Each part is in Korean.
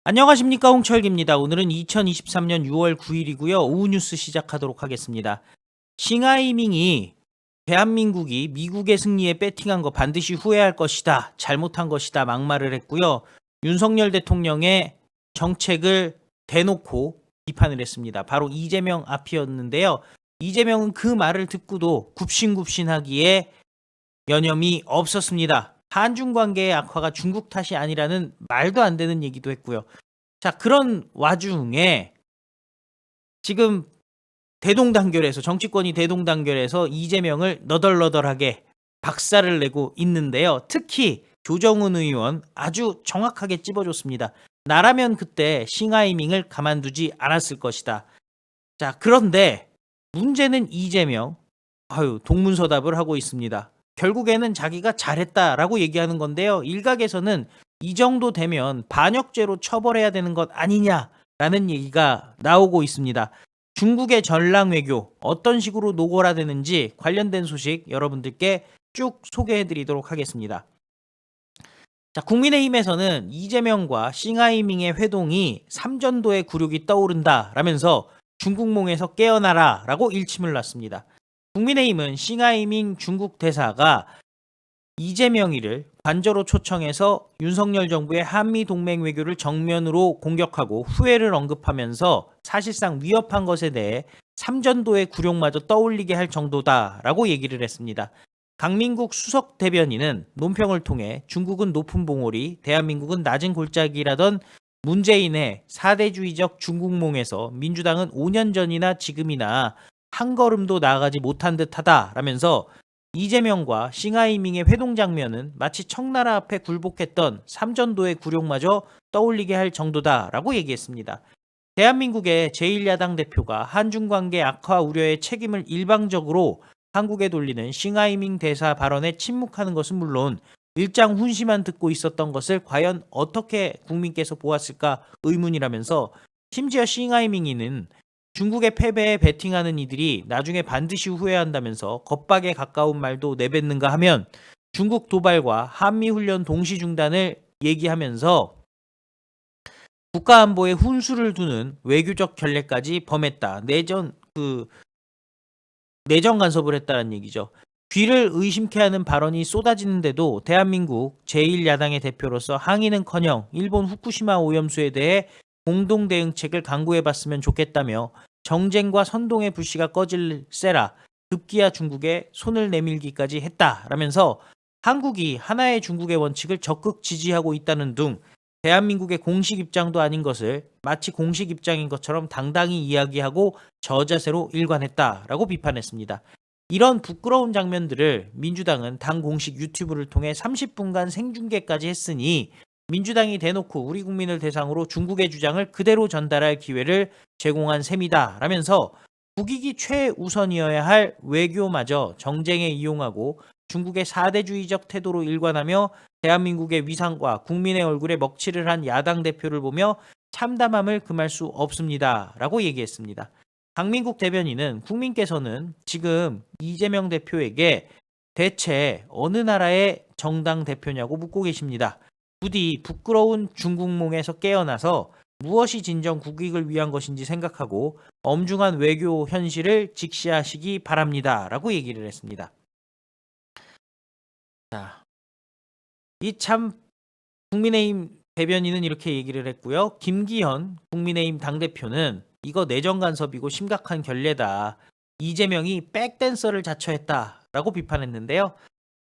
안녕하십니까, 홍철기입니다. 오늘은 2023년 6월 9일이고요. 오후 뉴스 시작하도록 하겠습니다. 싱하이밍이 대한민국이 미국의 승리에 배팅한 거 반드시 후회할 것이다, 잘못한 것이다 막말을 했고요. 윤석열 대통령의 정책을 대놓고 비판을 했습니다. 바로 이재명 앞이었는데요. 이재명은 그 말을 듣고도 굽신굽신하기에 여념이 없었습니다. 한중 관계의 악화가 중국 탓이 아니라는 말도 안 되는 얘기도 했고요. 자, 그런 와중에 지금 대동단결에서, 정치권이 대동단결에서 이재명을 너덜너덜하게 박살을 내고 있는데요. 특히 조정훈 의원 아주 정확하게 찝어줬습니다. 나라면 그때 싱하이밍을 가만두지 않았을 것이다. 자, 그런데 문제는 이재명 동문서답을 하고 있습니다. 결국에는 자기가 잘했다라고 얘기하는 건데요. 일각에서는 이 정도 되면 반역죄로 처벌해야 되는 것 아니냐라는 얘기가 나오고 있습니다. 중국의 전랑 외교 어떤 식으로 노골화되는지 관련된 소식 여러분들께 쭉 소개해드리도록 하겠습니다. 자, 국민의힘에서는 이재명과 싱하이밍의 회동이 삼전도의 굴욕이 떠오른다라면서 중국몽에서 깨어나라라고 일침을 놨습니다. 국민의힘은 싱하이밍 중국 대사가 이재명이를 관저로 초청해서 윤석열 정부의 한미 동맹 외교를 정면으로 공격하고 후회를 언급하면서 사실상 위협한 것에 대해 삼전도의 굴욕마저 떠올리게 할 정도다라고 얘기를 했습니다. 강민국 수석 대변인은 논평을 통해 중국은 높은 봉오리, 대한민국은 낮은 골짜기라던 문재인의 사대주의적 중국몽에서 민주당은 5년 전이나 지금이나 한 걸음도 나아가지 못한 듯하다라면서 이재명과 싱하이밍의 회동 장면은 마치 청나라 앞에 굴복했던 삼전도의 굴욕마저 떠올리게 할 정도다라고 얘기했습니다. 대한민국의 제1야당 대표가 한중 관계 악화 우려의 책임을 일방적으로 한국에 돌리는 싱하이밍 대사 발언에 침묵하는 것은 물론 일장 훈시만 듣고 있었던 것을 과연 어떻게 국민께서 보았을까 의문이라면서, 심지어 싱하이밍이는 중국의 패배에 베팅하는 이들이 나중에 반드시 후회한다면서 겁박에 가까운 말도 내뱉는가 하면 중국 도발과 한미훈련 동시 중단을 얘기하면서 국가안보에 훈수를 두는 외교적 결례까지 범했다. 내정 간섭을 했다는 얘기죠. 귀를 의심케 하는 발언이 쏟아지는데도 대한민국 제1야당의 대표로서 항의는커녕 일본 후쿠시마 오염수에 대해 공동 대응책을 강구해봤으면 좋겠다며 정쟁과 선동의 불씨가 꺼질세라 급기야 중국에 손을 내밀기까지 했다라면서 한국이 하나의 중국의 원칙을 적극 지지하고 있다는 등 대한민국의 공식 입장도 아닌 것을 마치 공식 입장인 것처럼 당당히 이야기하고 저자세로 일관했다라고 비판했습니다. 이런 부끄러운 장면들을 민주당은 당 공식 유튜브를 통해 30분간 생중계까지 했으니 민주당이 대놓고 우리 국민을 대상으로 중국의 주장을 그대로 전달할 기회를 제공한 셈이다 라면서 국익이 최우선이어야 할 외교마저 정쟁에 이용하고 중국의 사대주의적 태도로 일관하며 대한민국의 위상과 국민의 얼굴에 먹칠을 한 야당 대표를 보며 참담함을 금할 수 없습니다 라고 얘기했습니다. 강민국 대변인은 국민께서는 지금 이재명 대표에게 대체 어느 나라의 정당 대표냐고 묻고 계십니다. 부디 부끄러운 중국몽에서 깨어나서 무엇이 진정 국익을 위한 것인지 생각하고 엄중한 외교 현실을 직시하시기 바랍니다 라고 얘기를 했습니다. 자, 이 참 국민의힘 대변인은 이렇게 얘기를 했고요. 김기현 국민의힘 당대표는 이거 내정 간섭이고 심각한 결례다. 이재명이 백댄서를 자처했다라고 비판했는데요.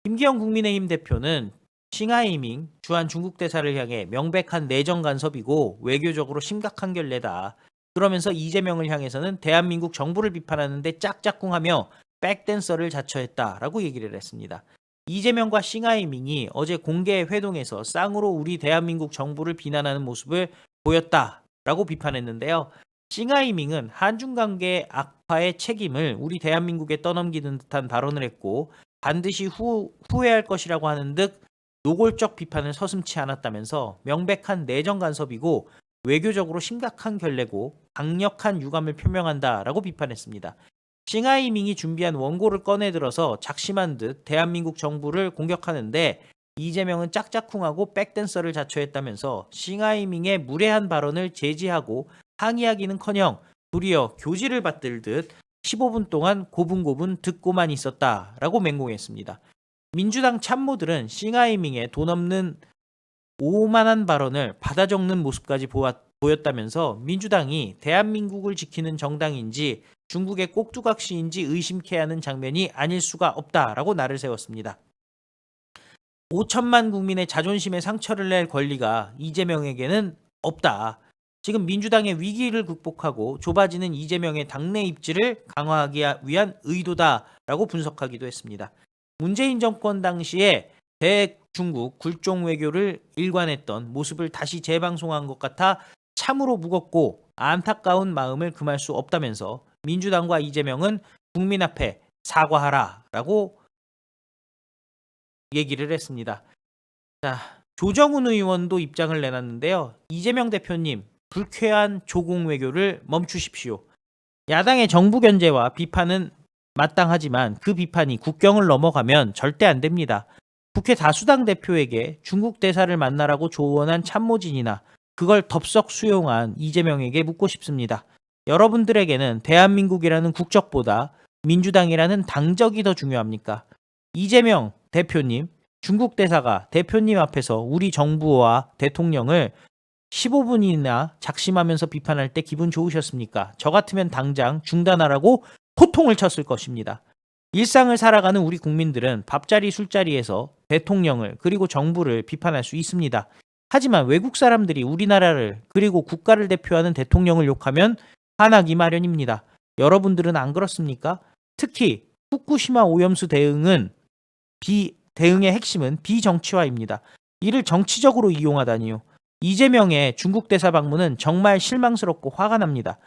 김기현 국민의힘 대표는 싱하이밍 주한 중국 대사를 향해 명백한 내정 간섭이고 외교적으로 심각한 결례다. 그러면서 이재명을 향해서는 대한민국 정부를 비판하는데 짝짝꿍하며 백댄서를 자처했다라고 얘기를 했습니다. 이재명과 싱하이밍이 어제 공개 회동에서 쌍으로 우리 대한민국 정부를 비난하는 모습을 보였다라고 비판했는데요. 싱하이밍은 한중 관계 악화의 책임을 우리 대한민국에 떠넘기는 듯한 발언을 했고 반드시 후회할 것이라고 하는 듯 노골적 비판을 서슴지 않았다면서 명백한 내정 간섭이고 외교적으로 심각한 결례고 강력한 유감을 표명한다라고 비판했습니다. 싱하이밍이 준비한 원고를 꺼내들어서 작심한 듯 대한민국 정부를 공격하는데 이재명은 짝짝꿍하고 백댄서를 자처했다면서 싱하이밍의 무례한 발언을 제지하고 항의하기는커녕 도리어 교지를 받들듯 15분 동안 고분고분 듣고만 있었다라고 맹공했습니다. 민주당 참모들은 싱하이밍의 돈 없는 오만한 발언을 받아 적는 모습까지 보였다면서 민주당이 대한민국을 지키는 정당인지 중국의 꼭두각시인지 의심케 하는 장면이 아닐 수가 없다라고 날을 세웠습니다. 5천만 국민의 자존심에 상처를 낼 권리가 이재명에게는 없다. 지금 민주당의 위기를 극복하고 좁아지는 이재명의 당내 입지를 강화하기 위한 의도다라고 분석하기도 했습니다. 문재인 정권 당시에 대중국 굴종 외교를 일관했던 모습을 다시 재방송한 것 같아 참으로 무겁고 안타까운 마음을 금할 수 없다면서 민주당과 이재명은 국민 앞에 사과하라라고 얘기를 했습니다. 자, 조정훈 의원도 입장을 내놨는데요. 이재명 대표님, 불쾌한 조공 외교를 멈추십시오. 야당의 정부 견제와 비판은 마땅하지만 그 비판이 국경을 넘어가면 절대 안 됩니다. 국회 다수당 대표에게 중국 대사를 만나라고 조언한 참모진이나 그걸 덥석 수용한 이재명에게 묻고 싶습니다. 여러분들에게는 대한민국이라는 국적보다 민주당이라는 당적이 더 중요합니까? 이재명 대표님, 중국 대사가 대표님 앞에서 우리 정부와 대통령을 15분이나 작심하면서 비판할 때 기분 좋으셨습니까? 저 같으면 당장 중단하라고 호통을 쳤을 것입니다. 일상을 살아가는 우리 국민들은 밥자리 술자리에서 대통령을 그리고 정부를 비판할 수 있습니다. 하지만 외국 사람들이 우리나라를 그리고 국가를 대표하는 대통령을 욕하면 화나기 마련입니다. 여러분들은 안 그렇습니까? 특히 후쿠시마 오염수 대응의 핵심은 비정치화입니다. 이를 정치적으로 이용하다니요. 이재명의 중국 대사 방문은 정말 실망스럽고 화가 납니다.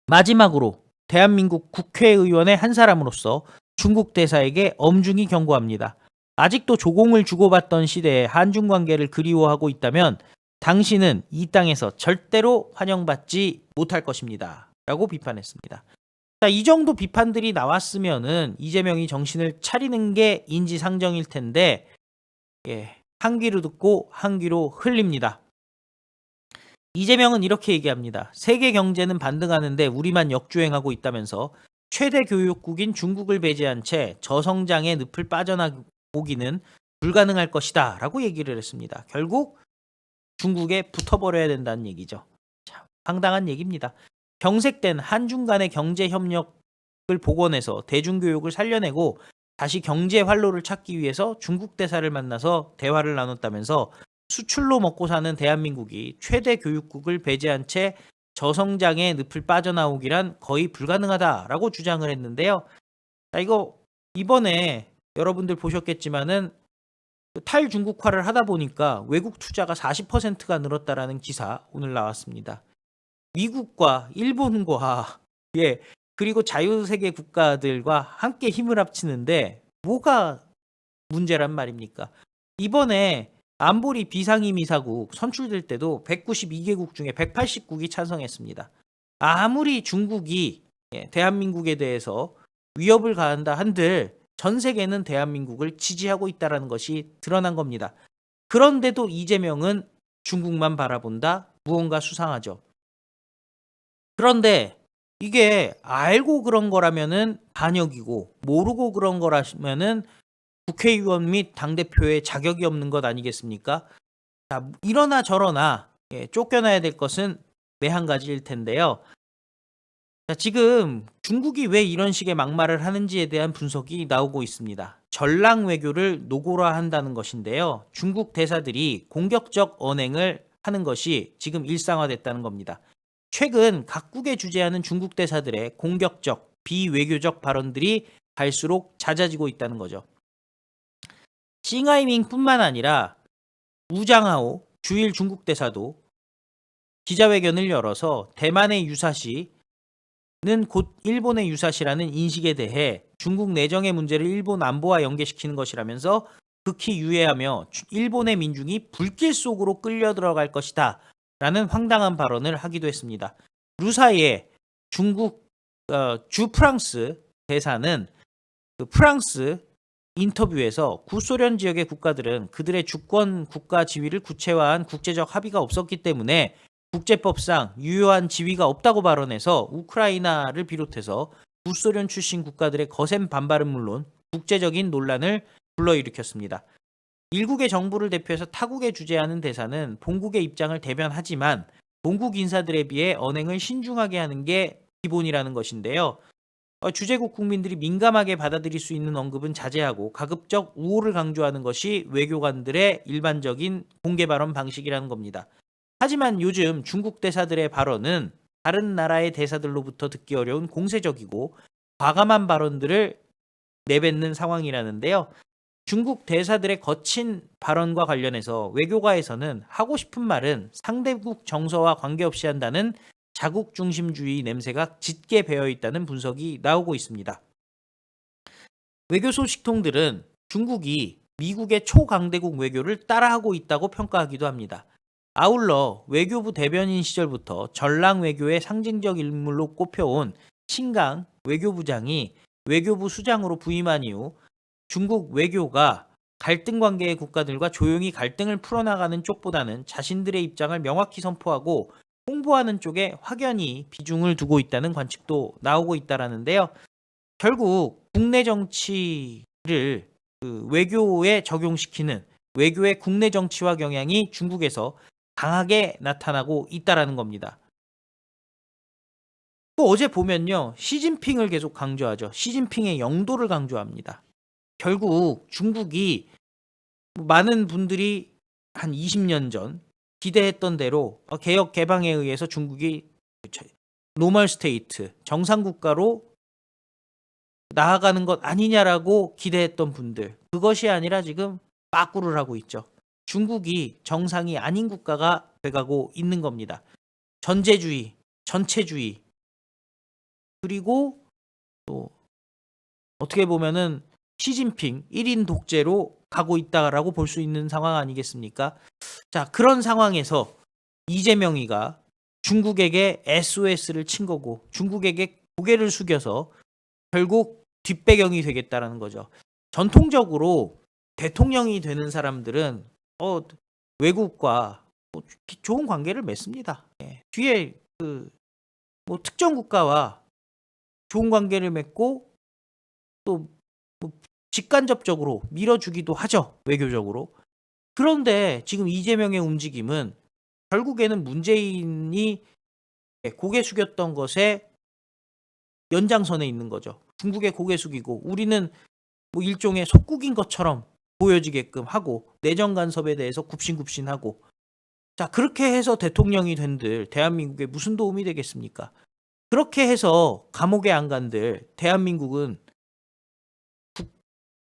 마지막으로 대한민국 국회의원의 한 사람으로서 중국 대사에게 엄중히 경고합니다. 아직도 조공을 주고받던 시대에 한중 관계를 그리워하고 있다면 당신은 이 땅에서 절대로 환영받지 못할 것입니다. 라고 비판했습니다. 자, 이 정도 비판들이 나왔으면은 이재명이 정신을 차리는 게 인지상정일 텐데, 한 귀로 듣고 한 귀로 흘립니다. 이재명은 이렇게 얘기합니다. 세계 경제는 반등하는데 우리만 역주행하고 있다면서 최대 교육국인 중국을 배제한 채 저성장의 늪을 빠져나오기는 불가능할 것이다 라고 얘기를 했습니다. 결국 중국에 붙어버려야 된다는 얘기죠. 참 황당한 얘기입니다. 경색된 한중 간의 경제 협력을 복원해서 대중교육을 살려내고 다시 경제 활로를 찾기 위해서 중국 대사를 만나서 대화를 나눴다면서 수출로 먹고 사는 대한민국이 최대 교육국을 배제한 채 저성장의 늪을 빠져나오기란 거의 불가능하다라고 주장을 했는데요. 자, 이거 이번에 여러분들 보셨겠지만은 탈중국화를 하다 보니까 외국 투자가 40%가 늘었다라는 기사 오늘 나왔습니다. 미국과 일본과 그리고 자유세계 국가들과 함께 힘을 합치는데 뭐가 문제란 말입니까? 이번에 안보리 비상임이사국 선출될 때도 192개국 중에 180국이 찬성했습니다. 아무리 중국이 대한민국에 대해서 위협을 가한다 한들 전 세계는 대한민국을 지지하고 있다는 것이 드러난 겁니다. 그런데도 이재명은 중국만 바라본다? 무언가 수상하죠. 그런데 이게 알고 그런 거라면은 반역이고 모르고 그런 거라면은 국회의원 및 당대표의 자격이 없는 것 아니겠습니까? 자, 이러나 저러나 쫓겨나야 될 것은 한 가지일 텐데요. 자, 지금 중국이 왜 이런 식의 막말을 하는지에 대한 분석이 나오고 있습니다. 전랑 외교를 노골화한다는 것인데요. 중국 대사들이 공격적 언행을 하는 것이 지금 일상화됐다는 겁니다. 최근 각국에 주재하는 중국 대사들의 공격적, 비외교적 발언들이 갈수록 잦아지고 있다는 거죠. 싱하이밍뿐만 아니라 우장하오 주일 중국 대사도 기자회견을 열어서 대만의 유사시는 곧 일본의 유사시라는 인식에 대해 중국 내정의 문제를 일본 안보와 연계시키는 것이라면서 극히 유해하며 일본의 민중이 불길 속으로 끌려 들어갈 것이다 라는 황당한 발언을 하기도 했습니다. 루사이에 중국 주 프랑스 대사는 프랑스 인터뷰에서 구소련 지역의 국가들은 그들의 주권 국가 지위를 구체화한 국제적 합의가 없었기 때문에 국제법상 유효한 지위가 없다고 발언해서 우크라이나를 비롯해서 구소련 출신 국가들의 거센 반발은 물론 국제적인 논란을 불러일으켰습니다. 일국의 정부를 대표해서 타국에 주재하는 대사는 본국의 입장을 대변하지만 본국 인사들에 비해 언행을 신중하게 하는 게 기본이라는 것인데요. 주재국 국민들이 민감하게 받아들일 수 있는 언급은 자제하고 가급적 우호를 강조하는 것이 외교관들의 일반적인 공개 발언 방식이라는 겁니다. 하지만 요즘 중국 대사들의 발언은 다른 나라의 대사들로부터 듣기 어려운 공세적이고 과감한 발언들을 내뱉는 상황이라는데요. 중국 대사들의 거친 발언과 관련해서 외교가에서는 하고 싶은 말은 상대국 정서와 관계없이 한다는 자국 중심주의 냄새가 짙게 배어 있다는 분석이 나오고 있습니다. 외교 소식통들은 중국이 미국의 초강대국 외교를 따라하고 있다고 평가하기도 합니다. 아울러 외교부 대변인 시절부터 전랑 외교의 상징적 인물로 꼽혀온 신강 외교부장이 외교부 수장으로 부임한 이후 중국 외교가 갈등 관계의 국가들과 조용히 갈등을 풀어나가는 쪽보다는 자신들의 입장을 명확히 선포하고 홍보하는 쪽에 확연히 비중을 두고 있다는 관측도 나오고 있다라는데요. 결국 국내 정치를 외교에 적용시키는 외교의 국내 정치화 경향이 중국에서 강하게 나타나고 있다라는 겁니다. 또 어제 보면요. 시진핑을 계속 강조하죠. 시진핑의 영도를 강조합니다. 결국 중국이 많은 분들이 한 20년 전 기대했던 대로 개혁 개방에 의해서 중국이 노멀 스테이트, 정상 국가로 나아가는 것 아니냐라고 기대했던 분들, 그것이 아니라 지금 빠꾸를 하고 있죠. 중국이 정상이 아닌 국가가 돼가고 있는 겁니다. 전제주의, 전체주의, 그리고 또 어떻게 보면은 시진핑 1인 독재로 가고 있다라고 볼 수 있는 상황 아니겠습니까? 자, 그런 상황에서 이재명이가 중국에게 SOS를 친 거고 중국에게 고개를 숙여서 결국 뒷배경이 되겠다라는 거죠. 전통적으로 대통령이 되는 사람들은 외국과 좋은 관계를 맺습니다. 뒤에 특정 국가와 좋은 관계를 맺고 또 직간접적으로 밀어주기도 하죠. 외교적으로. 그런데 지금 이재명의 움직임은 결국에는 문재인이 고개 숙였던 것에 연장선에 있는 거죠. 중국에 고개 숙이고 우리는 일종의 속국인 것처럼 보여지게끔 하고 내정 간섭에 대해서 굽신굽신하고, 자, 그렇게 해서 대통령이 된들 대한민국에 무슨 도움이 되겠습니까? 그렇게 해서 감옥에 안 간들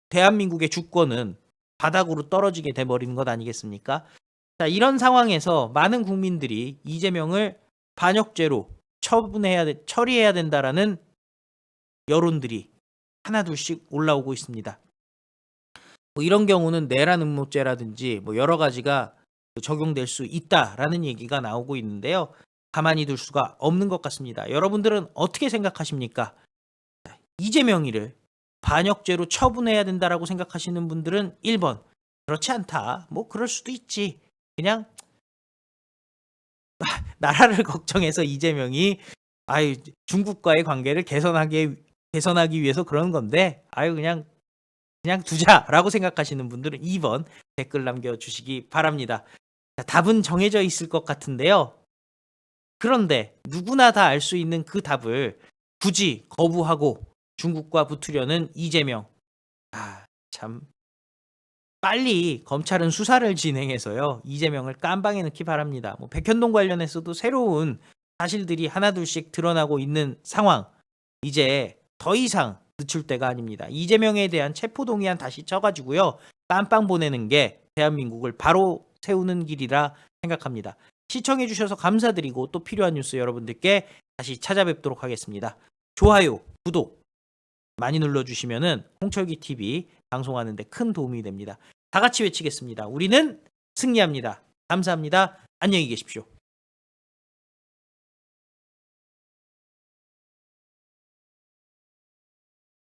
대한민국의 주권은 바닥으로 떨어지게 돼버리는 것 아니겠습니까? 자, 이런 상황에서 많은 국민들이 이재명을 반역죄로 처리해야 된다라는 여론들이 하나둘씩 올라오고 있습니다. 이런 경우는 내란 음모죄라든지 여러 가지가 적용될 수 있다라는 얘기가 나오고 있는데요. 가만히 둘 수가 없는 것 같습니다. 여러분들은 어떻게 생각하십니까? 이재명이를 반역죄로 처분해야 된다라고 생각하시는 분들은 1번, 그렇지 않다. 그럴 수도 있지. 그냥 나라를 걱정해서 이재명이 중국과의 관계를 개선하기 위해서 그런 건데 그냥 두자라고 생각하시는 분들은 2번 댓글 남겨주시기 바랍니다. 자, 답은 정해져 있을 것 같은데요. 그런데 누구나 다 알 수 있는 그 답을 굳이 거부하고 중국과 붙으려는 이재명. 참 빨리 검찰은 수사를 진행해서요. 이재명을 깜방에 넣기 바랍니다. 백현동 관련해서도 새로운 사실들이 하나둘씩 드러나고 있는 상황. 이제 더 이상 늦출 때가 아닙니다. 이재명에 대한 체포동의안 다시 쳐가지고요. 깜빵 보내는 게 대한민국을 바로 세우는 길이라 생각합니다. 시청해주셔서 감사드리고 또 필요한 뉴스 여러분들께 다시 찾아뵙도록 하겠습니다. 좋아요, 구독 많이 눌러주시면은 홍철기 TV 방송하는 데 큰 도움이 됩니다. 다 같이 외치겠습니다. 우리는 승리합니다. 감사합니다. 안녕히 계십시오.